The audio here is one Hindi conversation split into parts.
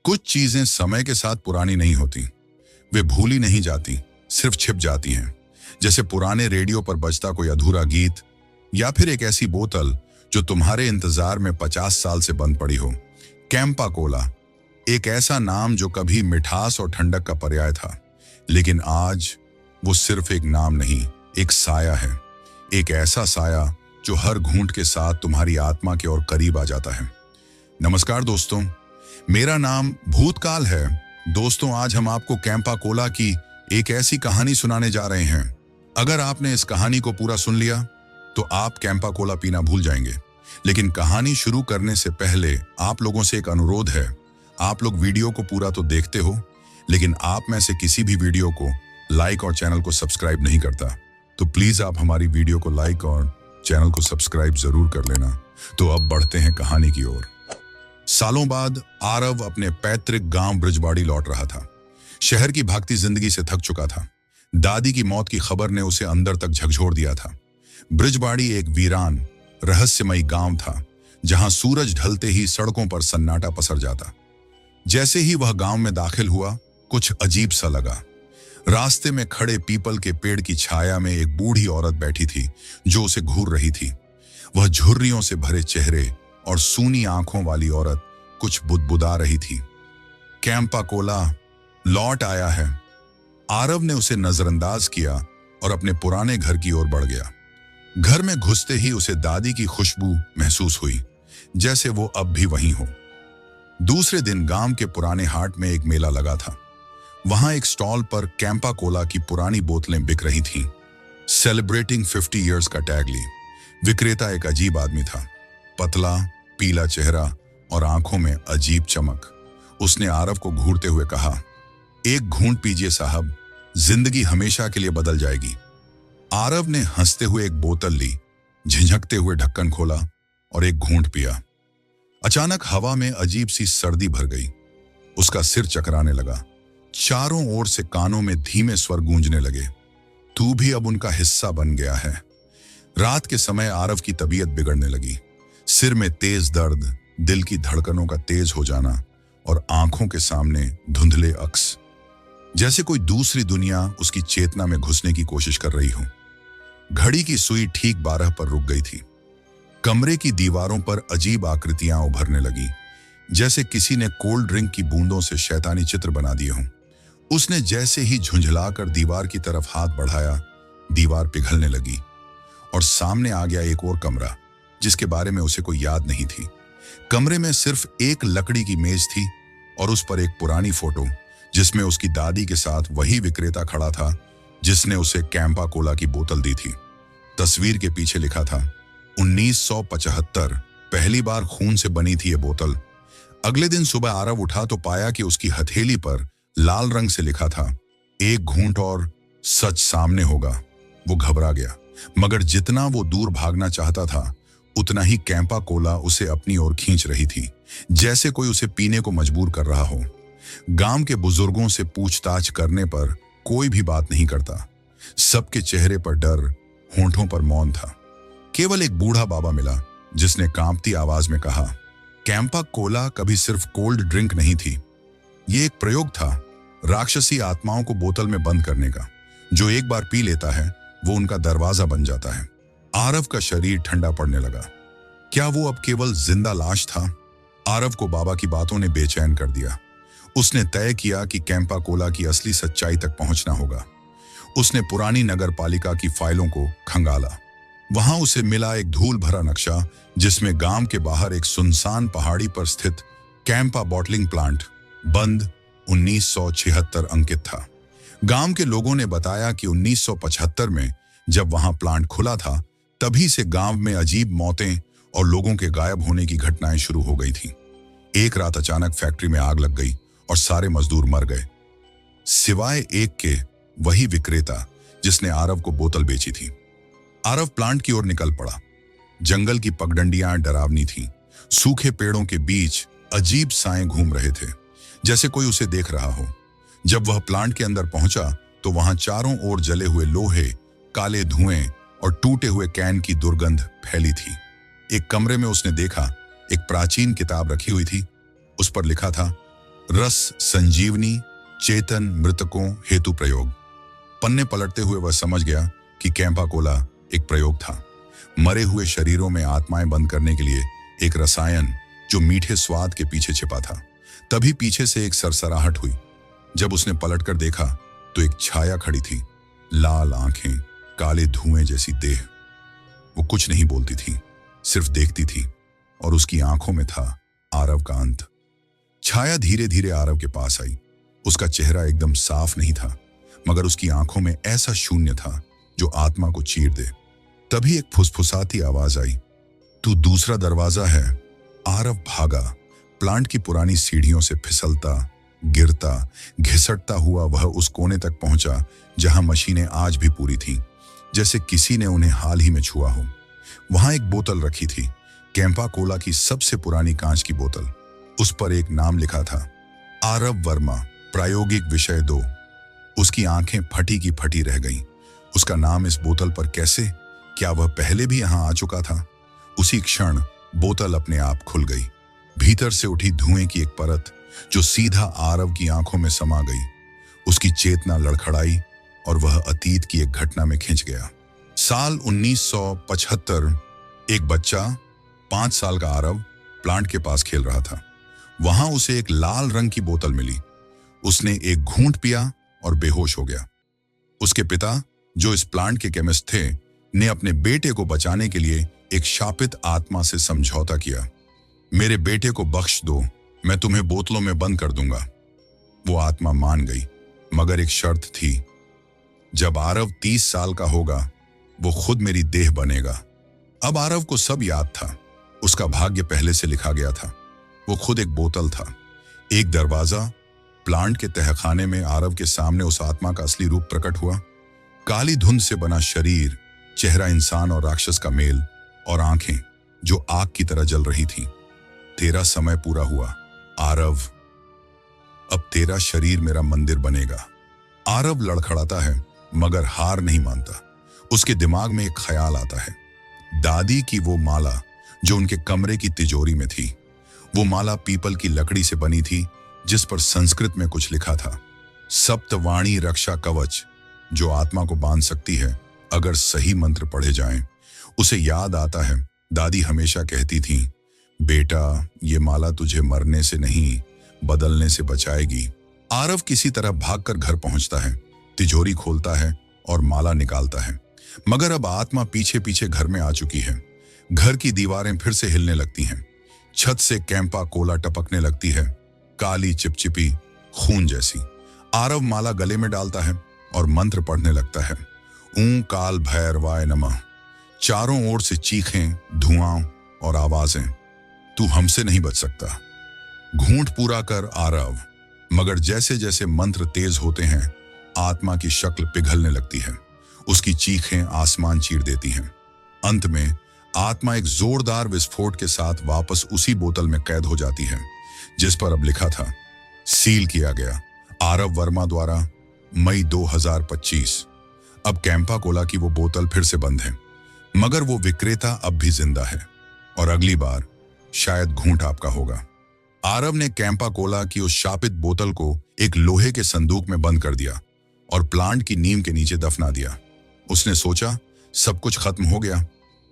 कुछ चीजें समय के साथ पुरानी नहीं होती, वे भूली नहीं जाती, सिर्फ छिप जाती हैं। जैसे पुराने रेडियो पर बजता कोई अधूरा गीत, या फिर एक ऐसी बोतल जो तुम्हारे इंतजार में 50 साल से बंद पड़ी हो। कैंपा कोला, एक ऐसा नाम जो कभी मिठास और ठंडक का पर्याय था, लेकिन आज वो सिर्फ एक नाम नहीं, एक साया है। एक ऐसा साया जो हर घूंट के साथ तुम्हारी आत्मा के और करीब आ जाता है। नमस्कार दोस्तों, मेरा नाम भूतकाल है। दोस्तों, आज हम आपको कैंपा कोला की एक ऐसी कहानी सुनाने जा रहे हैं। अगर आपने इस कहानी को पूरा सुन लिया तो आप कैंपा कोला पीना भूल जाएंगे। लेकिन कहानी शुरू करने से पहले आप लोगों से एक अनुरोध है। आप लोग वीडियो को पूरा तो देखते हो, लेकिन आप में से किसी भी वीडियो को लाइक और चैनल को सब्सक्राइब नहीं करता। तो प्लीज आप हमारी वीडियो को लाइक और चैनल को सब्सक्राइब जरूर कर लेना। तो अब बढ़ते हैं कहानी की ओर। सालों बाद आरव अपने पैतृक गांव ब्रिजबाड़ी लौट रहा था। शहर की भागती जिंदगी से थक चुका था। दादी की मौत की खबर ने उसे अंदर तक झकझोर दिया था। ब्रिजबाड़ी एक वीरान, रहस्यमयी गांव था, जहां सूरज ढलते ही सड़कों पर सन्नाटा पसर जाता। जैसे ही वह गांव में दाखिल हुआ, कुछ अजीब सा लगा। रास्ते में खड़े पीपल के पेड़ की छाया में एक बूढ़ी औरत बैठी थी जो उसे घूर रही थी। वह झुर्रियों से भरे चेहरे और सूनी आंखों वाली औरत कुछ बुदबुदा रही थी। कैंपा कोला लौट आया है। आरव ने उसे नजरअंदाज किया और अपने पुराने घर की ओर बढ़ गया। घर में घुसते ही उसे दादी की खुशबू महसूस हुई, जैसे वो अब भी वहीं हो। दूसरे दिन गांव के पुराने हाट में एक मेला लगा था। वहां एक स्टॉल पर कैंपा कोला की पुरानी बोतलें बिक रही थीं। सेलिब्रेटिंग 50 इयर्स का टैग ली। विक्रेता एक अजीब आदमी था, पतला, पीला चेहरा और आंखों में अजीब चमक। उसने आरव को घूरते हुए कहा, एक घूंट पीजिए साहब, जिंदगी हमेशा के लिए बदल जाएगी। आरव ने हंसते हुए एक बोतल ली, झिझकते हुए ढक्कन खोला और एक घूंट पिया। अचानक हवा में अजीब सी सर्दी भर गई। उसका सिर चकराने लगा। चारों ओर से कानों में धीमे स्वर गूंजने लगे, तू भी अब उनका हिस्सा बन गया है। रात के समय आरव की तबीयत बिगड़ने लगी। सिर में तेज दर्द, दिल की धड़कनों का तेज हो जाना और आंखों के सामने धुंधले अक्स, जैसे कोई दूसरी दुनिया उसकी चेतना में घुसने की कोशिश कर रही हो। घड़ी की सुई ठीक 12 पर रुक गई थी। कमरे की दीवारों पर अजीब आकृतियां उभरने लगी, जैसे किसी ने कोल्ड ड्रिंक की बूंदों से शैतानी चित्र बना दिए हों। उसने जैसे ही झुंझलाकर दीवार की तरफ हाथ बढ़ाया, दीवार पिघलने लगी और सामने आ गया एक और कमरा जिसके बारे में उसे कोई याद नहीं थी। कमरे में सिर्फ एक लकड़ी की मेज थी और उस पर एक पुरानी फोटो, जिसमें उसकी दादी के साथ वही विक्रेता खड़ा था जिसने उसे कैंपा कोला की बोतल दी थी। तस्वीर के पीछे लिखा था 1975, पहली बार खून से बनी थी ये बोतल। अगले दिन सुबह आरव उठा तो पाया कि उसकी हथेली पर लाल रंग से लिखा था, एक घूंट और सच सामने होगा। वो घबरा गया, मगर जितना वो दूर भागना चाहता था, उतना ही कैंपा कोला उसे अपनी ओर खींच रही थी, जैसे कोई उसे पीने को मजबूर कर रहा हो। गांव के बुजुर्गों से पूछताछ करने पर कोई भी बात नहीं करता। सबके चेहरे पर डर, होंठों पर मौन था। केवल एक बूढ़ा बाबा मिला जिसने कांपती आवाज में कहा, कैंपा कोला कभी सिर्फ कोल्ड ड्रिंक नहीं थी, ये एक प्रयोग था राक्षसी आत्माओं को बोतल में बंद करने का। जो एक बार पी लेता है वो उनका दरवाजा बन जाता है। आरव का शरीर ठंडा पड़ने लगा। क्या वो अब केवल जिंदा लाश था? आरव को बाबा की बातों ने बेचैन कर दिया। उसने तय किया कि कैंपा कोला की असली सच्चाई तक पहुंचना होगा। उसने पुरानी नगर पालिका की फाइलों को खंगाला। वहां उसे मिला एक धूल भरा नक्शा जिसमें गांव के बाहर एक सुनसान पहाड़ी पर स्थित कैंपा बॉटलिंग प्लांट, बंद 1976 अंकित था। गांव के लोगों ने बताया कि 1975 में जब वहां प्लांट खुला था, तभी से गांव में अजीब मौतें और लोगों के गायब होने की घटनाएं शुरू हो गई थी। एक रात अचानक फैक्ट्री में आग लग गई और सारे मजदूर मर गए, सिवाय एक के, वही विक्रेता जिसने आरव को बोतल बेची थी। आरव प्लांट की ओर निकल पड़ा। जंगल की पगडंडियां डरावनी थीं। सूखे पेड़ों के बीच अजीब साएं घूम रहे थे, जैसे कोई उसे देख रहा हो। जब वह प्लांट के अंदर पहुंचा तो वहां चारों ओर जले हुए लोहे, काले धुएं और टूटे हुए कैन की दुर्गंध फैली थी। एक कमरे में उसने देखा एक प्राचीन किताब रखी हुई थी। उस पर लिखा था, रस संजीवनी, चेतन मृतकों हेतु प्रयोग। पन्ने पलटते हुए वह समझ गया कि कैंपा कोला एक प्रयोग था, मरे हुए शरीरों में आत्माएं बंद करने के लिए एक रसायन जो मीठे स्वाद के पीछे छिपा था। तभी पीछे से एक सरसराहट हुई। जब उसने पलटकर देखा तो एक छाया खड़ी थी, लाल आंखें, काले धुएं जैसी देह। वो कुछ नहीं बोलती थी, सिर्फ देखती थी, और उसकी आंखों में था आरव का अंत। छाया धीरे धीरे आरव के पास आई। उसका चेहरा एकदम साफ नहीं था, मगर उसकी आंखों में ऐसा शून्य था जो आत्मा को चीर दे। तभी एक फुसफुसाती आवाज आई, तू दूसरा दरवाजा है। आरव भागा। प्लांट की पुरानी सीढ़ियों से फिसलता, गिरता, घिसटता हुआ वह उस कोने तक पहुंचा जहां मशीनें आज भी पूरी थीं, जैसे किसी ने उन्हें हाल ही में छुआ हो। वहां एक बोतल रखी थी, कैंपा कोला की सबसे पुरानी कांच की बोतल। उस पर एक नाम लिखा था, आरव वर्मा, प्रायोगिक विषय 2। उसकी आंखें फटी की फटी रह गईं। उसका नाम इस बोतल पर कैसे? क्या वह पहले भी यहां आ चुका था? उसी क्षण बोतल अपने आप खुल गई। भीतर से उठी धुएं की एक परत जो सीधा आरव की आंखों में समा गई। उसकी चेतना लड़खड़ाई और वह अतीत की एक घटना में खिंच गया। साल 1975। एक बच्चा, 5 साल का आरव, प्लांट के पास खेल रहा था। वहां उसे एक लाल रंग की बोतल मिली। उसने एक घूंट पिया और बेहोश हो गया। उसके पिता, जो इस प्लांट के केमिस्ट थे, ने अपने बेटे को बचाने के लिए एक शापित आत्मा से समझौता किया। मेरे बेटे को बख्श दो, मैं तुम्हें बोतलों में बंद कर दूंगा। वो आत्मा मान गई, मगर एक शर्त थी, जब आरव 30 साल का होगा वो खुद मेरी देह बनेगा। अब आरव को सब याद था। उसका भाग्य पहले से लिखा गया था। वो खुद एक बोतल था, एक दरवाजा। प्लांट के तहखाने में आरव के सामने उस आत्मा का असली रूप प्रकट हुआ। काली धुंध से बना शरीर, चेहरा इंसान और राक्षस का मेल, और आंखें जो आग की तरह जल रही थीं। तेरा समय पूरा हुआ आरव, अब तेरा शरीर मेरा मंदिर बनेगा। आरव लड़खड़ाता है, मगर हार नहीं मानता। उसके दिमाग में एक ख्याल आता है, दादी की वो माला जो उनके कमरे की तिजोरी में थी। वो माला पीपल की लकड़ी से बनी थी, जिस पर संस्कृत में कुछ लिखा था, सप्तवाणी रक्षा कवच, जो आत्मा को बांध सकती है अगर सही मंत्र पढ़े जाएं। उसे याद आता है, दादी हमेशा कहती थी, बेटा, ये माला तुझे मरने से नहीं, बदलने से बचाएगी। आरव किसी तरह भागकर घर पहुंचता है, तिजोरी खोलता है और माला निकालता है। मगर अब आत्मा पीछे पीछे घर में आ चुकी है। घर की दीवारें फिर से हिलने लगती हैं। छत से कैंपा कोला टपकने लगती है, काली चिपचिपी, खून जैसी। आरव माला गले में डालता है और मंत्र पढ़ने लगता है, ऊं काल भैरवाय नमः। चारों ओर से चीखें, धुआं और आवाजें। तू हमसे नहीं बच सकता। घूंट पूरा कर आरव। मगर जैसे जैसे मंत्र तेज होते हैं, आत्मा की शक्ल पिघलने लगती है। उसकी चीखें आसमान चीर देती हैं। अंत में आत्मा एक जोरदार विस्फोट के साथ वापस उसी बोतल में कैद हो जाती है, जिस पर अब लिखा था, सील किया गया आरव वर्मा द्वारा, मई 2025। अब कैंपा कोला की वो बोतल फिर से बंद है, मगर वो विक्रेता अब भी जिंदा है, और अगली बार शायद घूंट आपका होगा। आरव ने कैंपा कोला की उस शापित बोतल को एक लोहे के संदूक में बंद कर दिया और प्लांट की नीम के नीचे दफना दिया। उसने सोचा सब कुछ खत्म हो गया,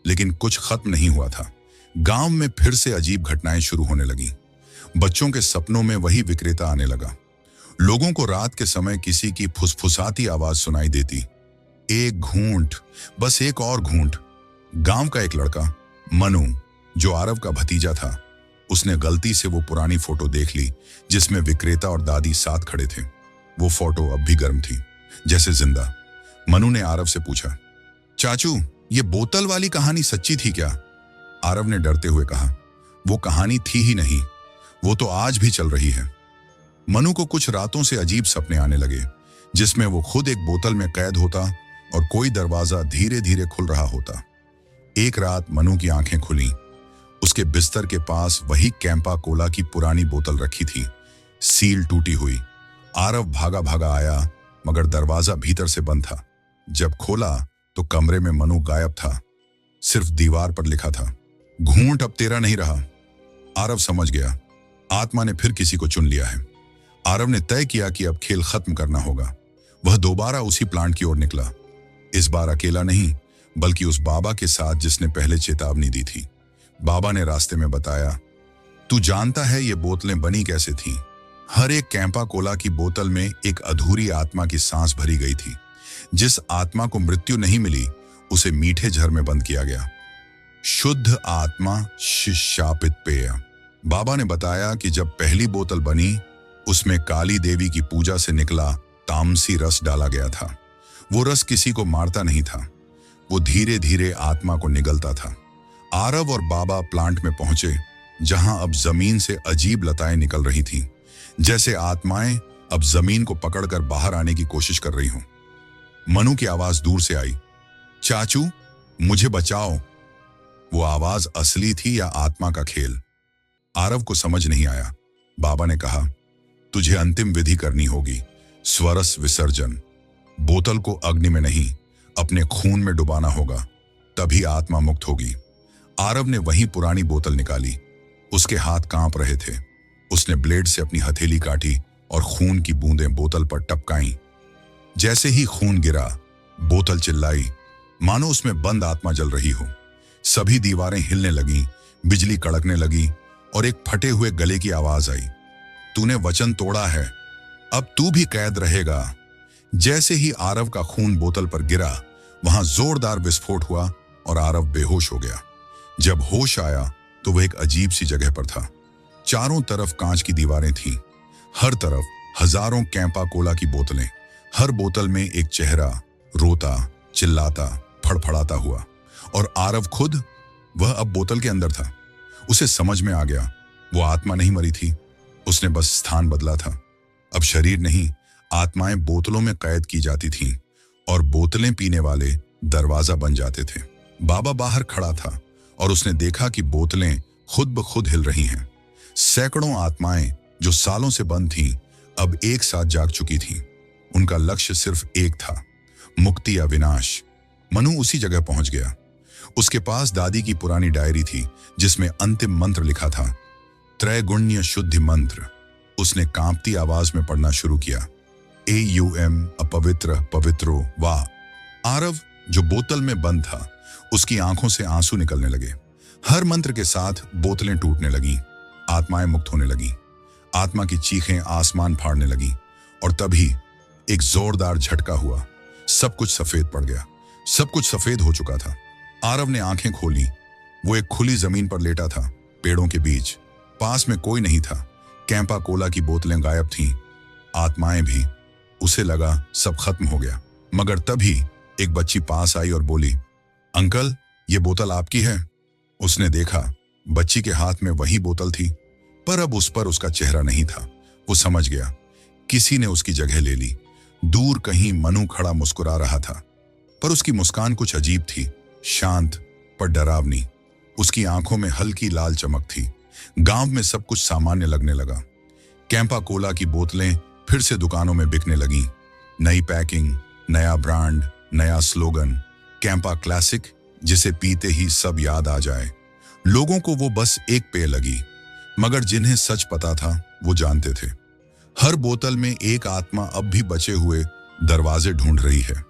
लेकिन कुछ खत्म नहीं हुआ था। गांव में फिर से अजीब घटनाएं शुरू होने लगी। बच्चों के सपनों में वही विक्रेता आने लगा। लोगों को रात के समय किसी की फुसफुसाती आवाज सुनाई देती, एक घूंट, बस एक और घूंट। गांव का एक लड़का, मनु, जो आरव का भतीजा था, उसने गलती से वो पुरानी फोटो देख ली जिसमें विक्रेता और दादी साथ खड़े थे। वो फोटो अब भी गर्म थी, जैसे जिंदा। मनु ने आरव से पूछा, चाचू, ये बोतल वाली कहानी सच्ची थी क्या? आरव ने डरते हुए कहा, वो कहानी थी ही नहीं, वो तो आज भी चल रही है। मनु को कुछ रातों से अजीब सपने आने लगे, जिसमें वो खुद एक बोतल में कैद होता और कोई दरवाजा धीरे धीरे खुल रहा होता। एक रात मनु की आंखें खुली। उसके बिस्तर के पास वही कैंपा कोला की पुरानी बोतल रखी थी, सील टूटी हुई। आरव भागा भागा आया, मगर दरवाजा भीतर से बंद था। जब खोला तो कमरे में मनु गायब था। सिर्फ दीवार पर लिखा था, घूंट अब तेरा नहीं रहा। आरव समझ गया, आत्मा ने फिर किसी को चुन लिया है। आरव ने तय किया कि अब खेल खत्म करना होगा। वह दोबारा उसी प्लांट की ओर निकला, इस बार अकेला नहीं बल्कि उस बाबा के साथ जिसने पहले चेतावनी दी थी। बाबा ने रास्ते में बताया, तू जानता है ये बोतलें बनी कैसे थीं? हर एक कैंपा कोला की बोतल में एक अधूरी आत्मा की सांस भरी गई थी। जिस आत्मा को मृत्यु नहीं मिली उसे मीठे झर में बंद किया गया। शुद्ध आत्मा शापित पेय। बाबा ने बताया कि जब पहली बोतल बनी उसमें काली देवी की पूजा से निकला तामसी रस डाला गया था। वो रस किसी को मारता नहीं था, वो धीरे धीरे आत्मा को निगलता था। आरव और बाबा प्लांट में पहुंचे जहां अब जमीन से अजीब लताएं निकल रही थीं, जैसे आत्माएं अब जमीन को पकड़कर बाहर आने की कोशिश कर रही हों। मनु की आवाज दूर से आई, चाचू मुझे बचाओ। वो आवाज असली थी या आत्मा का खेल? आरव को समझ नहीं आया। बाबा ने कहा, तुझे अंतिम विधि करनी होगी, स्वरस विसर्जन। बोतल को अग्नि में नहीं अपने खून में डुबाना होगा, तभी आत्मा मुक्त होगी। आरव ने वही पुरानी बोतल निकाली। उसके हाथ कांप रहे थे। उसने ब्लेड से अपनी हथेली काटी और खून की बूंदें बोतल पर टपकाईं। जैसे ही खून गिरा, बोतल चिल्लाई, मानो उसमें बंद आत्मा जल रही हो। सभी दीवारें हिलने लगीं, बिजली कड़कने लगी और एक फटे हुए गले की आवाज आई, तूने वचन तोड़ा है, अब तू भी कैद रहेगा। जैसे ही आरव का खून बोतल पर गिरा, वहां जोरदार विस्फोट हुआ और आरव बेहोश हो गया। जब होश आया तो वह एक अजीब सी जगह पर था। चारों तरफ कांच की दीवारें थीं, हर तरफ हजारों कैंपा कोला की बोतलें, हर बोतल में एक चेहरा रोता, चिल्लाता, फड़फड़ाता हुआ। और आरव खुद, वह अब बोतल के अंदर था। उसे समझ में आ गया, वो आत्मा नहीं मरी थी, उसने बस स्थान बदला था। अब शरीर नहीं, आत्माएं बोतलों में कैद की जाती थीं और बोतलें पीने वाले दरवाजा बन जाते थे। बाबा बाहर खड़ा था और उसने देखा कि बोतलें खुद ब खुद हिल रही हैं। सैकड़ों आत्माएं जो सालों से बंद थीं, अब एक साथ जाग चुकी थीं। उनका लक्ष्य सिर्फ एक था, मुक्ति या विनाश। मनु उसी जगह पहुंच गया। उसके पास दादी की पुरानी डायरी थी जिसमें अंतिम मंत्र लिखा था, त्रैगुण्य शुद्धि मंत्र। उसने कांपती आवाज में पढ़ना शुरू किया, AUM अपवित्र पवित्रो वाह। आरव जो बोतल में बंद था, उसकी आंखों से आंसू निकलने लगे। हर मंत्र के साथ बोतलें टूटने लगीं, आत्माएं मुक्त होने लगीं। आत्मा की चीखें आसमान फाड़ने लगीं और तभी एक जोरदार झटका हुआ। सब कुछ सफेद पड़ गया, सब कुछ सफेद हो चुका था। आरव ने आंखें खोली। वो एक खुली जमीन पर लेटा था, पेड़ों के बीच। पास में कोई नहीं था। कैंपा कोला की बोतलें गायब थीं, आत्माएं भी। उसे लगा सब खत्म हो गया। मगर तभी एक बच्ची पास आई और बोली, अंकल ये बोतल आपकी है। उसने देखा, बच्ची के हाथ में वही बोतल थी, पर अब उस पर उसका चेहरा नहीं था। वो समझ गया, किसी ने उसकी जगह ले ली। दूर कहीं मनु खड़ा मुस्कुरा रहा था, पर उसकी मुस्कान कुछ अजीब थी, शांत पर डरावनी। उसकी आंखों में हल्की लाल चमक थी। गांव में सब कुछ सामान्य लगने लगा। कैंपा कोला की बोतलें फिर से दुकानों में बिकने लगीं। नई पैकिंग, नया ब्रांड, नया स्लोगन, कैंपा क्लासिक, जिसे पीते ही सब याद आ जाए। लोगों को वो बस एक पेय लगी, मगर जिन्हें सच पता था वो जानते थे। हर बोतल में एक आत्मा अब भी बचे हुए दरवाजे ढूंढ रही है।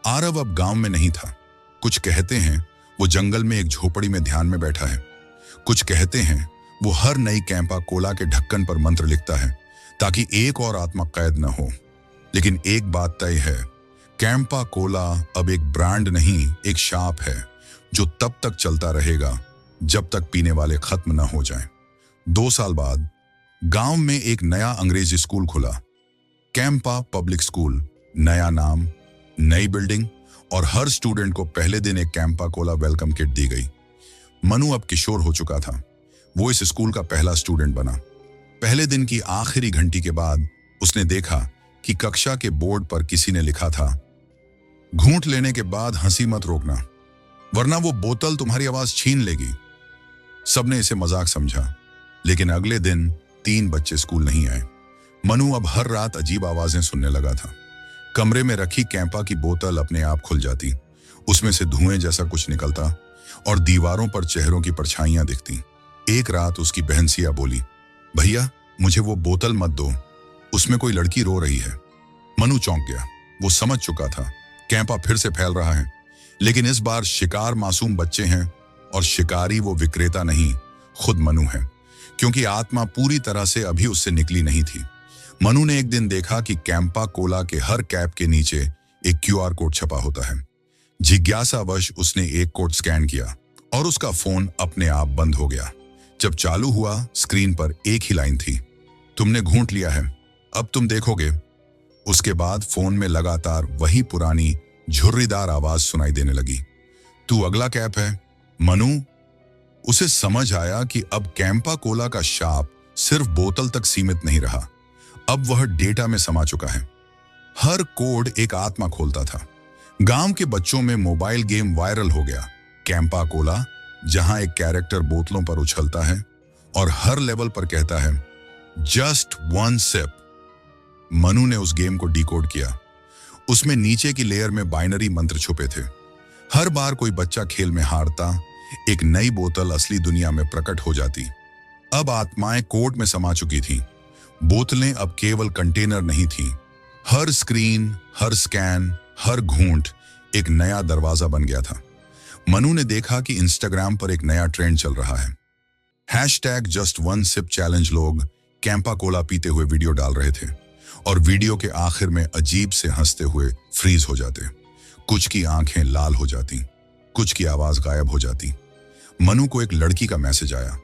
आरव अब गांव में नहीं था। कुछ कहते हैं वो जंगल में एक झोपड़ी में ध्यान में बैठा है। कुछ कहते हैं वो हर नई कैंपा कोला के ढक्कन पर मंत्र लिखता है ताकि एक और आत्मा कैद न हो। लेकिन एक बात तय है, कैंपा कोला अब एक ब्रांड नहीं, एक शाप है जो तब तक चलता रहेगा जब तक पीने वाले खत्म न हो जाएं। 2 साल बाद गांव में एक नया अंग्रेजी स्कूल खुला, कैंपा पब्लिक स्कूल। नया नाम, नई बिल्डिंग और हर स्टूडेंट को पहले दिन एक कैंपा कोला वेलकम किट दी गई। मनु अब किशोर हो चुका था। वो इस स्कूल का पहला स्टूडेंट बना। पहले दिन की आखिरी घंटी के बाद उसने देखा कि कक्षा के बोर्ड पर किसी ने लिखा था, घूंट लेने के बाद हंसी मत रोकना, वरना वो बोतल तुम्हारी आवाज छीन लेगी। सबने इसे मजाक समझा, लेकिन अगले दिन 3 बच्चे स्कूल नहीं आए। मनु अब हर रात अजीब आवाजें सुनने लगा था। कमरे में रखी कैंपा की बोतल अपने आप खुल जाती, उसमें से धुएं जैसा कुछ निकलता और दीवारों पर चेहरों की परछाइयां दिखती। एक रात उसकी बहन सिया बोली, भैया मुझे वो बोतल मत दो, उसमें कोई लड़की रो रही है। मनु चौंक गया। वो समझ चुका था कैंपा फिर से फैल रहा है, लेकिन इस बार शिकार मासूम बच्चे हैं और शिकारी वो विक्रेता नहीं, खुद मनु है, क्योंकि आत्मा पूरी तरह से अभी उससे निकली नहीं थी। मनु ने एक दिन देखा कि कैंपा कोला के हर कैप के नीचे एक क्यूआर कोड छपा होता है। जिज्ञासावश उसने एक कोड स्कैन किया और उसका फोन अपने आप बंद हो गया। जब चालू हुआ, स्क्रीन पर एक ही लाइन थी, तुमने घूंट लिया है, अब तुम देखोगे। उसके बाद फोन में लगातार वही पुरानी झुर्रीदार आवाज सुनाई देने लगी, तू अगला कैप है। मनु, उसे समझ आया कि अब कैंपा कोला का शाप सिर्फ बोतल तक सीमित नहीं रहा, अब वह डेटा में समा चुका है। हर कोड एक आत्मा खोलता था। गांव के बच्चों में मोबाइल गेम वायरल हो गया, कैंपा कोला, जहां एक कैरेक्टर बोतलों पर उछलता है और हर लेवल पर कहता है जस्ट वन सिप। मनु ने उस गेम को डिकोड किया। उसमें नीचे की लेयर में बाइनरी मंत्र छुपे थे। हर बार कोई बच्चा खेल में हारता, एक नई बोतल असली दुनिया में प्रकट हो जाती। अब आत्माएं कोड में समा चुकी थीं। बोतलें अब केवल कंटेनर नहीं थीं। हर स्क्रीन, हर स्कैन, हर घूंट एक नया दरवाजा बन गया था। मनु ने देखा कि इंस्टाग्राम पर एक नया ट्रेंड चल रहा है। Hashtag just one sip challenge. लोग कैंपा कोला पीते हुए वीडियो डाल रहे थे और वीडियो के आखिर में अजीब से हंसते हुए फ्रीज हो जाते। कुछ की आंखें लाल हो जाती, कुछ की आवाज गायब हो जाती। मनु को एक लड़की का मैसेज आया,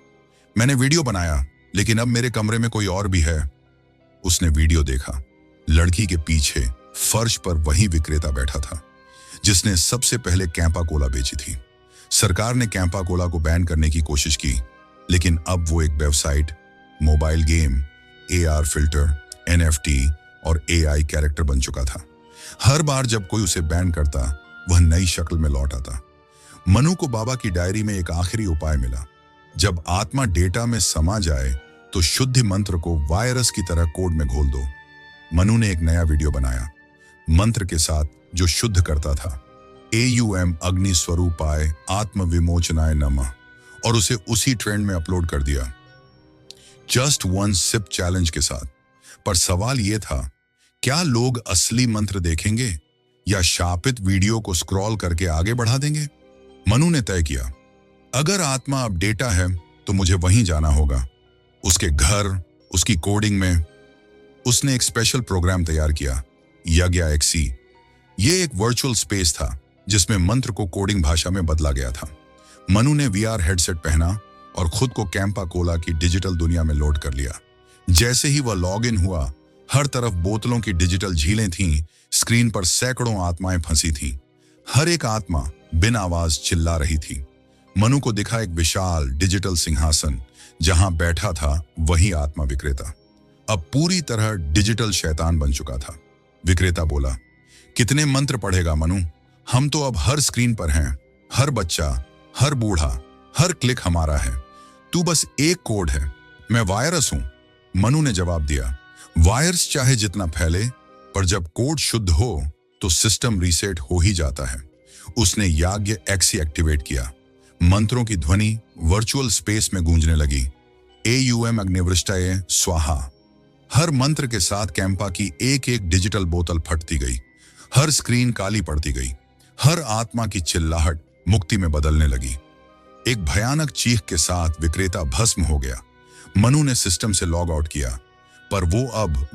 मैंने वीडियो बनाया लेकिन अब मेरे कमरे में कोई और भी है। उसने वीडियो देखा। लड़की के पीछे फर्श पर वही विक्रेता बैठा था जिसने सबसे पहले कैंपा कोला बेची थी। सरकार ने कैंपा कोला को बैन करने की कोशिश की, लेकिन अब वो एक website, mobile game, AR filter, NFT और AI कैरेक्टर बन चुका था। हर बार जब कोई उसे बैन करता, वह नई शक्ल में लौट आता। मनु को बाबा की डायरी में एक आखिरी उपाय मिला, जब आत्मा डेटा में समा जाए तो शुद्धि मंत्र को वायरस की तरह कोड में घोल दो। मनु ने एक नया वीडियो बनाया, मंत्र के साथ जो शुद्ध करता था, AUM अग्नि स्वरूपाय आत्म विमोचनाय नमः, और उसे उसी ट्रेंड में अपलोड कर दिया, जस्ट वन सिप चैलेंज के साथ। पर सवाल यह था, क्या लोग असली मंत्र देखेंगे या शापित वीडियो को स्क्रॉल करके आगे बढ़ा देंगे? मनु ने तय किया, अगर आत्मा अब डेटा है तो मुझे वहीं जाना होगा, उसके घर, उसकी कोडिंग में। उसने एक स्पेशल प्रोग्राम तैयार किया, यज्ञ। ये एक वर्चुअल स्पेस था जिसमें मंत्र को कोडिंग भाषा में बदला गया था। मनु ने VR हेडसेट पहना और खुद को कैंपा कोला की डिजिटल दुनिया में लोड कर लिया। जैसे ही वह लॉग इन हुआ, हर तरफ बोतलों की डिजिटल झीलें थीं। स्क्रीन पर सैकड़ों आत्माएं फंसी थीं। हर एक आत्मा बिन आवाज चिल्ला रही थी। मनु को दिखा एक विशाल डिजिटल सिंहासन, जहां बैठा था वही आत्मा विक्रेता, अब पूरी तरह डिजिटल शैतान बन चुका था। विक्रेता बोला, कितने मंत्र पढ़ेगा मनु? हम तो अब हर स्क्रीन पर हैं, हर बच्चा, हर बूढ़ा, हर क्लिक हमारा है। तू बस एक कोड है, मैं वायरस हूं। मनु ने जवाब दिया, वायरस चाहे जितना फैले, पर जब कोड शुद्ध हो तो सिस्टम रीसेट हो ही जाता है। उसने यज्ञ एक्टिवेट किया। मंत्रों की ध्वनि वर्चुअल स्पेस में गूंजने लगी, AUM अग्निवृष्टये स्वाहा। हर मंत्र के साथ कैंपा की एक एक डिजिटल बोतल फटती गई, हर स्क्रीन काली पड़ती गई, हर आत्मा की चिल्लाहट मुक्ति में बदलने लगी। एक भयानक चीख के साथ विक्रेता भस्म हो गया। मनु ने सिस्टम से लॉग आउट किया, पर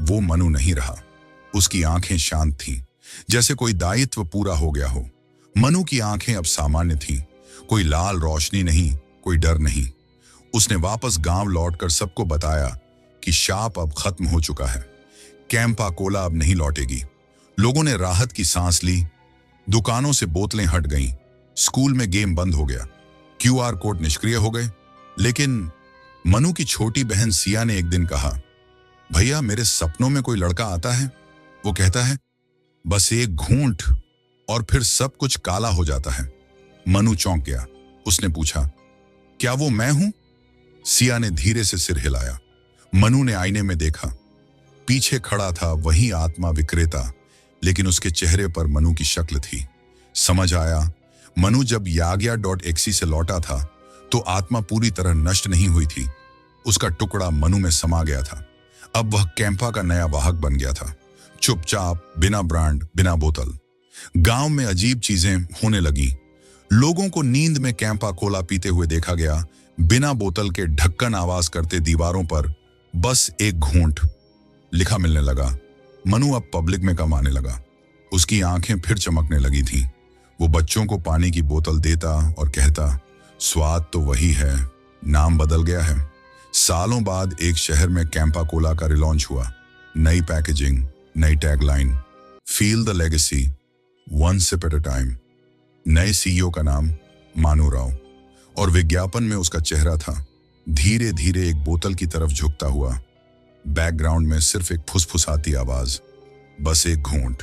वो मनु नहीं रहा। उसकी आंखें शांत थीं, जैसे कोई दायित्व पूरा हो गया हो। मनु की आंखें अब सामान्य थीं, कोई लाल रोशनी नहीं, कोई डर नहीं। उसने वापस गांव लौटकर सबको बताया कि शाप अब खत्म हो चुका है, कैंपा कोला अब नहीं लौटेगी। लोगों ने राहत की सांस ली। दुकानों से बोतलें हट गईं, स्कूल में गेम बंद हो गया, QR कोड निष्क्रिय हो गए। लेकिन मनु की छोटी बहन सिया ने एक दिन कहा, भैया मेरे सपनों में कोई लड़का आता है, वो कहता है बस एक घूंट और फिर सब कुछ काला हो जाता है। मनु चौंक गया। उसने पूछा, क्या वो मैं हूं? सिया ने धीरे से सिर हिलाया। मनु ने आईने में देखा, पीछे खड़ा था वही आत्मा विक्रेता, लेकिन उसके चेहरे पर मनु की शक्ल थी। समझ आया, मनु जब yagya.exe से लौटा था तो आत्मा पूरी तरह नष्ट नहीं हुई थी, उसका टुकड़ा मनु में समा गया था। अब वह कैंपा का नया वाहक बन गया था, चुपचाप, बिना ब्रांड, बिना बोतल। गांव में अजीब चीजें होने लगी। लोगों को नींद में कैंपा कोला पीते हुए देखा गया, बिना बोतल के ढक्कन आवाज करते दीवारों पर बस एक घूंट लिखा मिलने लगा। मनु अब पब्लिक में कम आने लगा। उसकी आंखें फिर चमकने लगी थीं। वो बच्चों को पानी की बोतल देता और कहता, स्वाद तो वही है, नाम बदल गया है। सालों बाद एक शहर में कैंपा कोला का रिलॉन्च हुआ। नई पैकेजिंग, नई tagline, feel the legacy, one sip at a time. नए सीईओ का नाम मानू राव, और विज्ञापन में उसका चेहरा था, धीरे धीरे एक बोतल की तरफ झुकता हुआ। बैकग्राउंड में सिर्फ एक फुसफुसाती आवाज, बस एक घूंट।